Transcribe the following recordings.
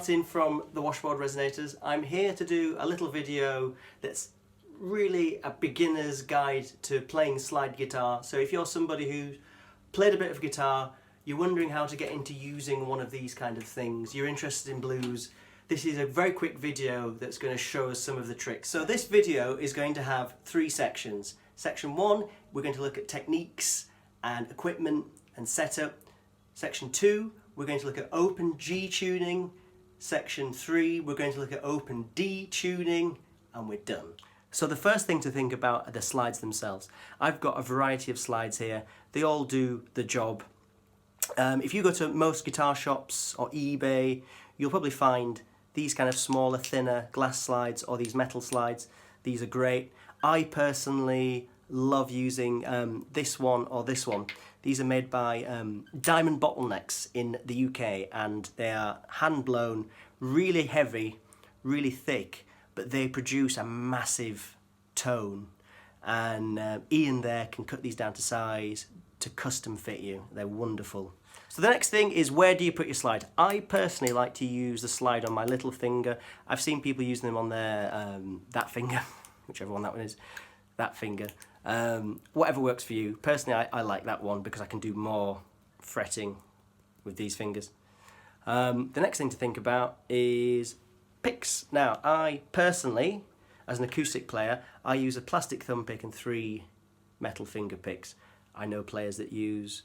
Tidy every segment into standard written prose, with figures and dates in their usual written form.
Martin from the Washboard Resonators. I'm here to do a little video that's really a beginner's guide to playing slide guitar. So if you're somebody who's played a bit of guitar, you're wondering how to get into using one of these kind of things, you're interested in blues, this is a very quick video that's going to show us some of the tricks. So this video is going to have 3 sections. Section 1, we're going to look at techniques and equipment and setup. Section 2, we're going to look at open G tuning. Section 3, we're going to look at open D tuning, and we're done. So the first thing to think about are the slides themselves. I've got a variety of slides here. They all do the job. If you go to most guitar shops or eBay, you'll probably find these kind of smaller, thinner glass slides or these metal slides. These are great. I personally love using this one or this one. These are made by Diamond Bottlenecks in the UK, and they are hand blown, really heavy, really thick, but they produce a massive tone. And Ian there can cut these down to size to custom fit you. They're wonderful. So the next thing is, where do you put your slide? I personally like to use the slide on my little finger. I've seen people using them on their that finger, whichever one that one is, that finger. Whatever works for you. Personally, I like that one because I can do more fretting with these fingers. The next thing to think about is picks. Now, I personally, as an acoustic player, I use a plastic thumb pick and 3 metal finger picks. I know players that use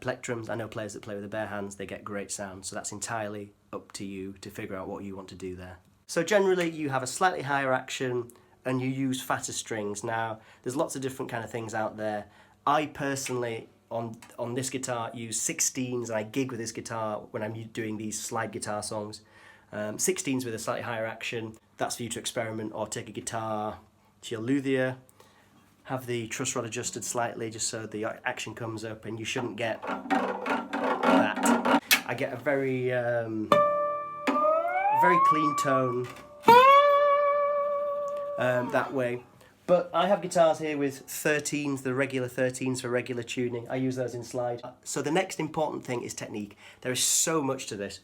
plectrums. I know players that play with their bare hands. They get great sound. So that's entirely up to you to figure out what you want to do there. So generally, you have a slightly higher action and you use fatter strings. Now, there's lots of different kind of things out there. I personally, on this guitar, use 16s, and I gig with this guitar when I'm doing these slide guitar songs. 16s with a slightly higher action. That's for you to experiment, or take a guitar to your luthier, have the truss rod adjusted slightly just so the action comes up, and you shouldn't get that. I get a very clean tone that way. But I have guitars here with 13s, the regular 13s for regular tuning. I use those in slide. So the next important thing is technique. There is so much to this.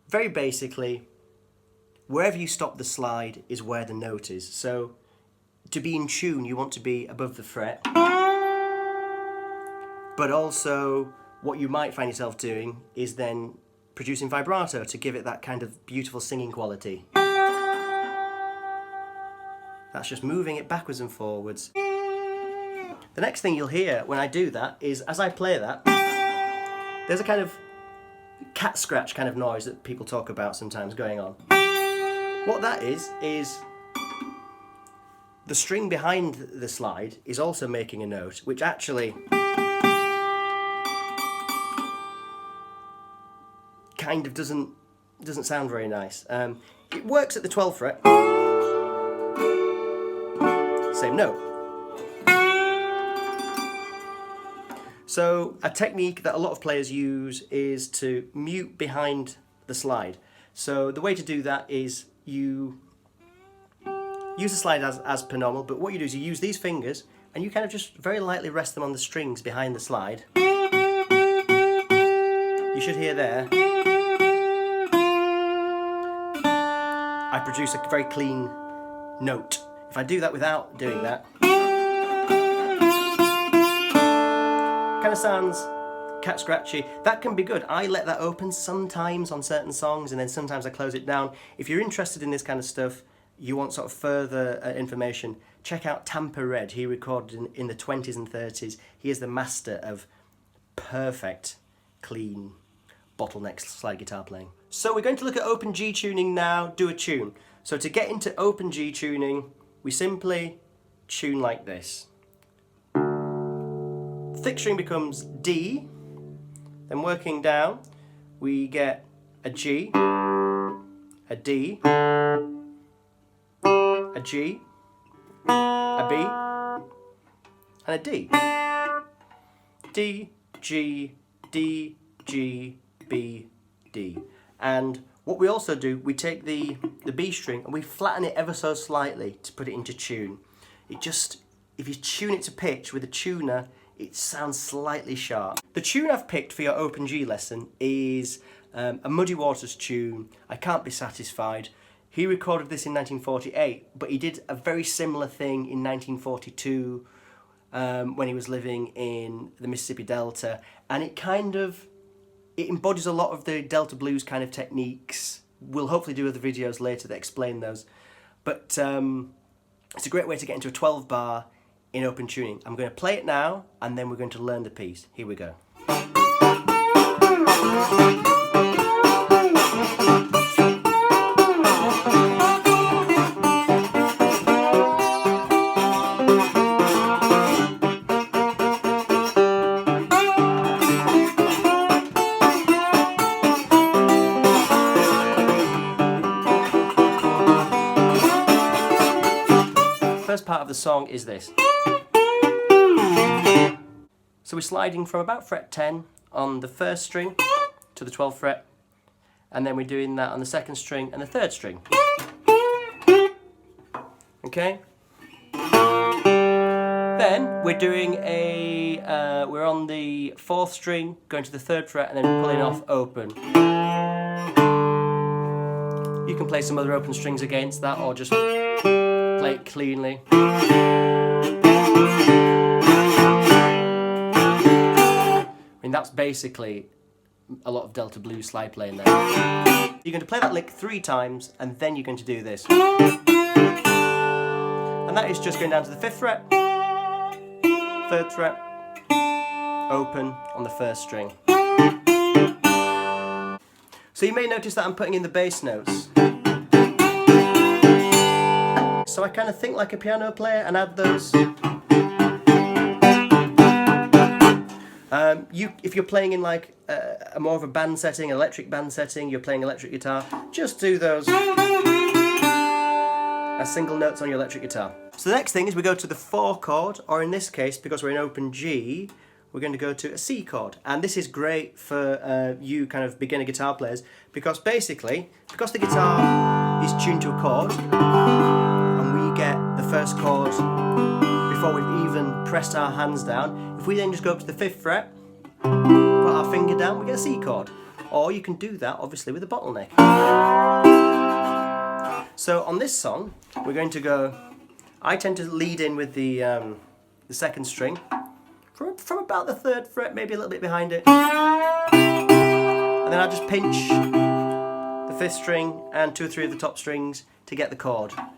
Very basically, wherever you stop the slide is where the note is. So to be in tune, you want to be above the fret. But also, what you might find yourself doing is then producing vibrato to give it that kind of beautiful singing quality. That's just moving it backwards and forwards. The next thing you'll hear when I do that is, as I play that, there's a kind of cat scratch kind of noise that people talk about sometimes going on. What that is the string behind the slide is also making a note, which actually kind of doesn't sound very nice. It works at the 12th fret. Same note. So a technique that a lot of players use is to mute behind the slide. So the way to do that is you use the slide as per normal, but what you do is you use these fingers and you kind of just very lightly rest them on the strings behind the slide. You should hear there, I produce a very clean note. If I do that without doing that, kind of sounds cat scratchy. That can be good. I let that open sometimes on certain songs, and then sometimes I close it down. If you're interested in this kind of stuff, you want sort of further information, check out Tampa Red. He recorded in the 20s and 30s. He is the master of perfect, clean Bottleneck slide guitar playing. So we're going to look at open G tuning now, do a tune. So to get into open G tuning, we simply tune like this. Thick string becomes D, then working down, we get a G, a D, a G, a B, and a D. D, G, D, G, B, D. And what we also do, we take the B string and we flatten it ever so slightly to put it into tune. It just, if you tune it to pitch with a tuner, it sounds slightly sharp. The tune I've picked for your open G lesson is a Muddy Waters tune, I Can't Be Satisfied. He recorded this in 1948, but he did a very similar thing in 1942 when he was living in the Mississippi Delta, and it embodies a lot of the Delta blues kind of techniques. We'll hopefully do other videos later that explain those, but it's a great way to get into a 12 bar in open tuning. I'm going to play it now, and then we're going to learn the piece. Here we go. First part of the song is this. So we're sliding from about fret 10 on the first string to the 12th fret, and then we're doing that on the second string and the third string. Okay? Then we're doing we're on the 4th string, going to the 3rd fret, and then pulling off open. You can play some other open strings against that, or just play it cleanly. I mean, that's basically a lot of Delta blues slide playing there. You're going to play that lick 3 times, and then you're going to do this. And that is just going down to the 5th fret, 3rd fret, open on the 1st string. So you may notice that I'm putting in the bass notes. So I kind of think like a piano player and add those. If you're playing in like a more of a band setting, an electric band setting, you're playing electric guitar, just do those as single notes on your electric guitar. So the next thing is we go to the 4 chord, or in this case, because we're in open G, we're going to go to a C chord. And this is great for you kind of beginner guitar players, because basically, because the guitar is tuned to a chord, and we get the first chord before we've even pressed our hands down, if we then just go up to the 5th fret, put our finger down, we get a C chord. Or you can do that, obviously, with a bottleneck. So on this song, we're going to go, I tend to lead in with the 2nd string, from about the 3rd fret, maybe a little bit behind it. And then I just pinch the 5th string and 2 or 3 of the top strings to get the chord. And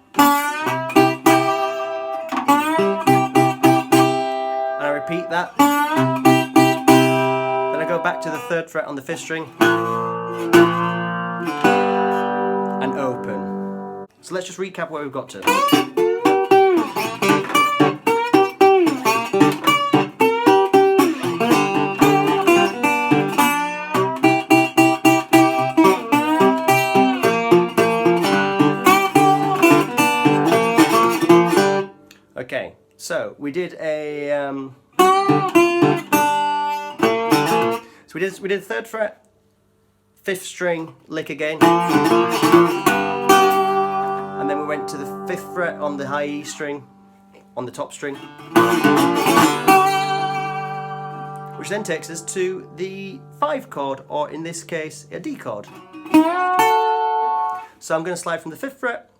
I repeat that. Then I go back to the 3rd fret on the 5th string and open. So let's just recap where we've got to. Okay, so we did a we did 3rd fret, 5th string lick again, and then we went to the 5th fret on the high E string on the top string, which then takes us to the 5 chord, or in this case a D chord. So I'm going to slide from the 5th fret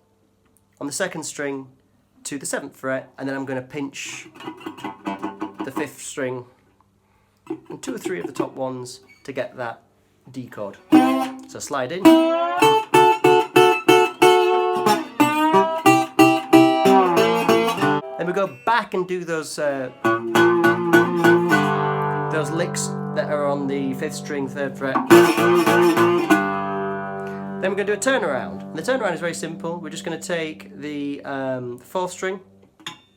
on the 2nd string to the 7th fret, and then I'm going to pinch the 5th string and 2 or 3 of the top ones to get that D chord. So slide in. Then we go back and do those licks that are on the 5th string, 3rd fret. Then we're going to do a turnaround. And the turnaround is very simple. We're just going to take the 4th string,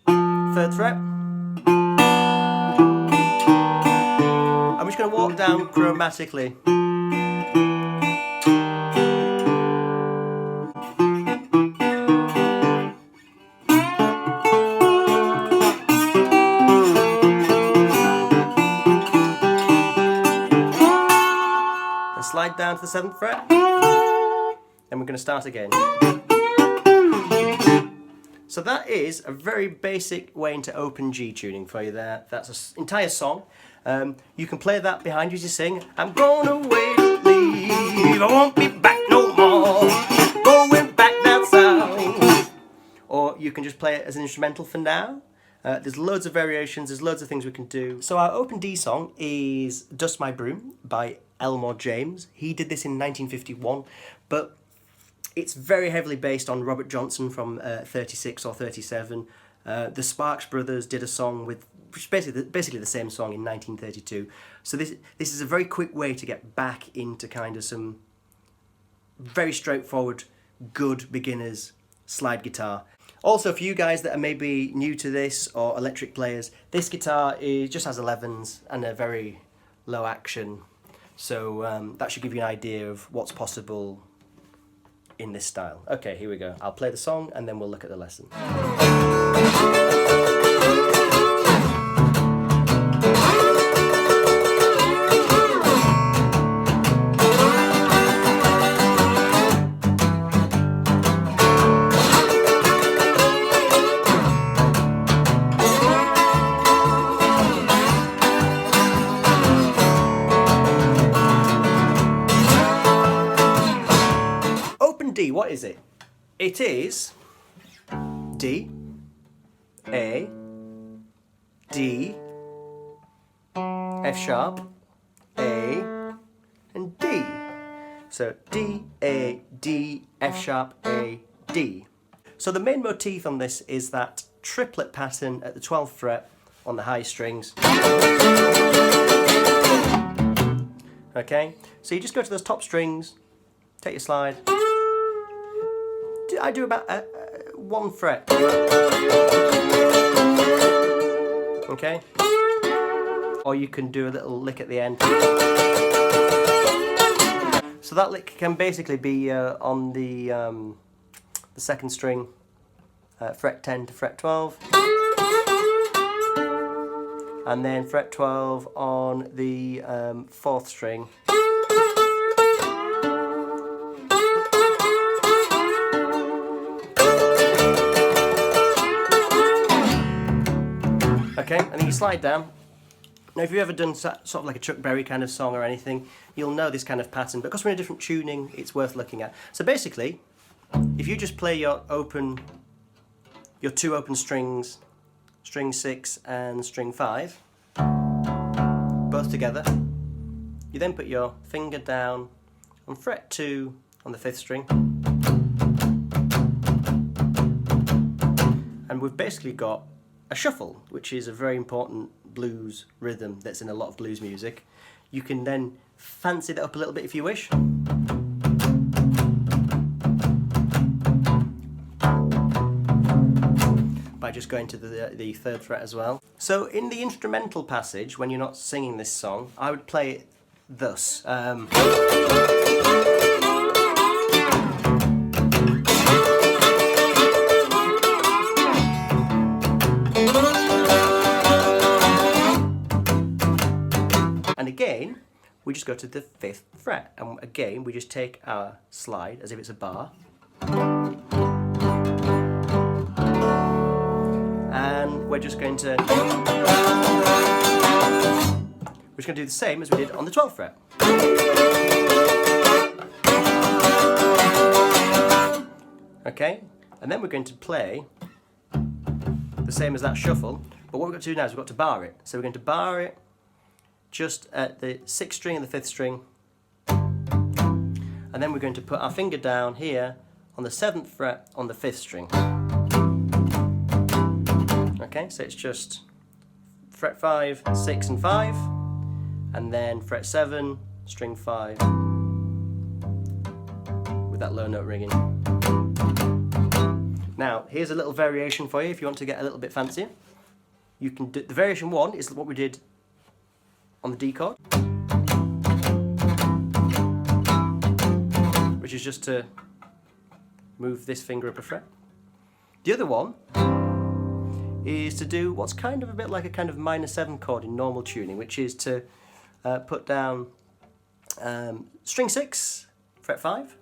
3rd fret. I'm just going to walk down chromatically. And slide down to the 7th fret. Then we're going to start again. So that is a very basic way into open G tuning for you there. That's an entire song. You can play that behind you as you sing, I'm going away to leave I won't be back no more, going back that south. Or you can just play it as an instrumental for now. There's loads of variations, there's loads of things we can do. So our open D song is Dust My Broom by Elmore James. He did this in 1951, but it's very heavily based on Robert Johnson from 36 or 37. The Sparks Brothers did a song with basically the same song in 1932. So this is a very quick way to get back into kind of some very straightforward, good beginners slide guitar. Also, for you guys that are maybe new to this or electric players, this guitar just has 11s and a very low action. So that should give you an idea of what's possible in this style. Okay, here we go. I'll play the song and then we'll look at the lesson. D, what is it? It is D, A, D, F sharp, A, and D. So D, A, D, F sharp, A, D. So the main motif on this is that triplet pattern at the 12th fret on the high strings. Okay, so you just go to those top strings, take your slide. I do about 1 fret. Okay? Or you can do a little lick at the end. So that lick can basically be on the 2nd string, fret 10 to fret 12. And then fret 12 on the 4th string. Okay, and then you slide down. Now if you've ever done sort of like a Chuck Berry kind of song or anything, you'll know this kind of pattern, but because we're in a different tuning, it's worth looking at. So basically, if you just play your 2 open strings, string 6 and string 5, both together, you then put your finger down on fret 2 on the 5th string, and we've basically got a shuffle, which is a very important blues rhythm that's in a lot of blues music. You can then fancy that up a little bit if you wish. By just going to the 3rd fret as well. So in the instrumental passage, when you're not singing this song, I would play it thus. And again, we just go to the 5th fret, and again we just take our slide as if it's a bar, and we're just going to do the same as we did on the 12th fret. Okay, and then we're going to play the same as that shuffle, but what we've got to do now is we've got to bar it. So we're going to bar it just at the 6th string and the 5th string, and then we're going to put our finger down here on the 7th fret on the 5th string. Okay, so it's just fret 5, 6 and 5, and then fret 7, string 5 with that low note ringing. Now here's a little variation for you if you want to get a little bit fancier. You can do, the variation 1 is what we did on the D chord, which is just to move this finger up a fret. The other one is to do what's kind of a bit like a kind of minor 7 chord in normal tuning, which is to put down string 6, fret 5,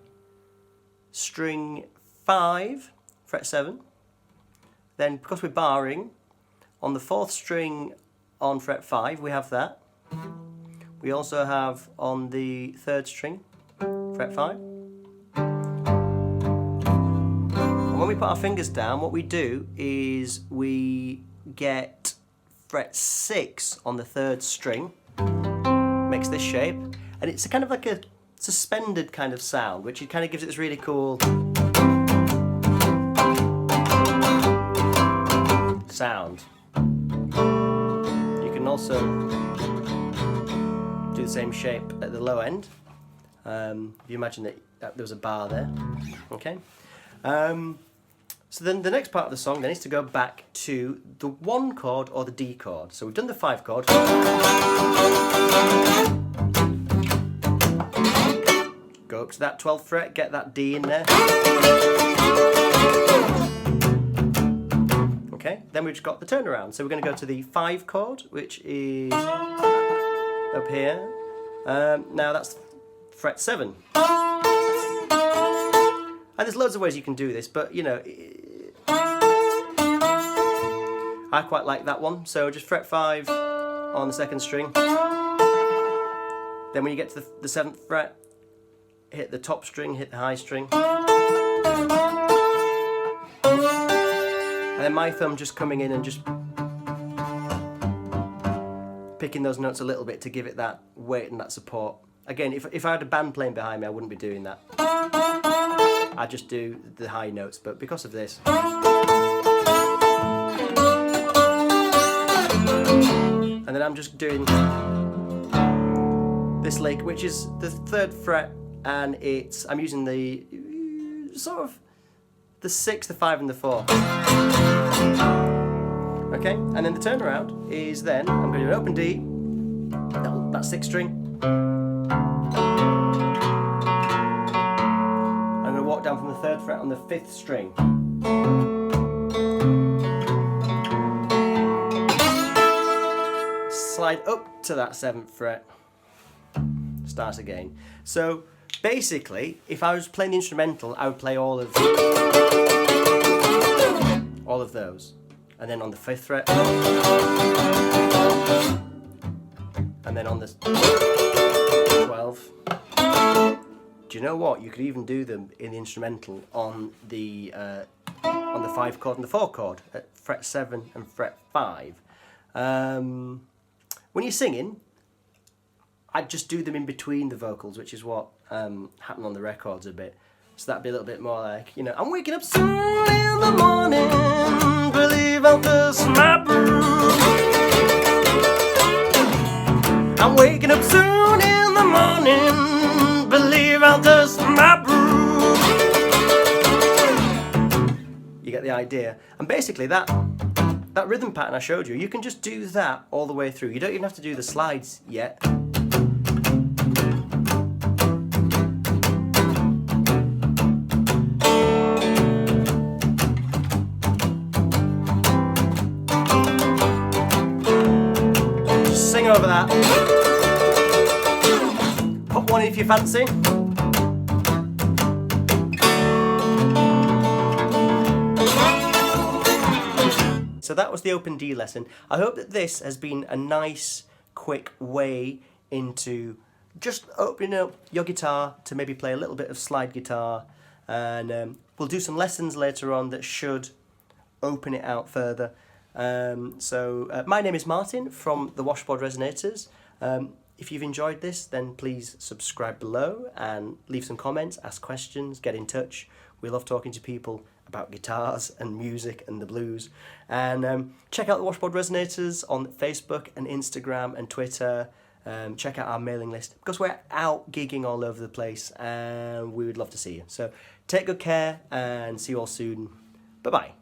string 5, fret 7, then because we're barring, on the 4th string on fret 5 we have that. We also have on the 3rd string fret 5. And when we put our fingers down, what we do is we get fret 6 on the 3rd string, makes this shape, and it's kind of like a suspended kind of sound, which it kind of gives it this really cool sound. You can also do the same shape at the low end. If you imagine that there was a bar there, okay. So then the next part of the song then is to go back to the 1 chord or the D chord. So we've done the 5 chord. Go up to that 12th fret, get that D in there. Okay, then we've just got the turnaround. So we're going to go to the 5 chord, which is up here. Now that's fret 7. And there's loads of ways you can do this, but you know, I quite like that one. So just fret 5 on the 2nd string. Then when you get to the 7th fret, hit the top string, hit the high string. And then my thumb just coming in and just picking those notes a little bit to give it that weight and that support. Again, if I had a band playing behind me, I wouldn't be doing that. I just do the high notes, but because of this. And then I'm just doing this lick, which is the 3rd fret, and I'm using the sort of the 6, the 5 and the 4. Okay, and then the turnaround is then, I'm going to do an open D, that 6th string. Walk down from the 3rd fret on the 5th string. Slide up to that 7th fret. Start again. So basically, if I was playing the instrumental, I would play all of those. And then on the 5th fret. And then on the 12. Do you know what? You could even do them in the instrumental on the 5 chord and the 4 chord at fret 7 and fret 5. When you're singing, I'd just do them in between the vocals, which is what happened on the records a bit. So that'd be a little bit more like, you know, I'm waking up soon in the morning, believe I'll dust my brew. I'm waking up soon in the morning, believe I'll dust my brew. You get the idea. And basically that rhythm pattern I showed you, you can just do that all the way through. You don't even have to do the slides yet. Just sing over that. Pop one in if you fancy. So that was the open D lesson. I hope that this has been a nice, quick way into just opening up your guitar to maybe play a little bit of slide guitar. And we'll do some lessons later on that should open it out further. My name is Martin from the Washboard Resonators. If you've enjoyed this, then please subscribe below and leave some comments, ask questions, get in touch. We love talking to people about guitars and music and the blues. And check out the Washboard Resonators on Facebook and Instagram and Twitter. Check out our mailing list because we're out gigging all over the place and we would love to see you. So take good care and see you all soon. Bye-bye.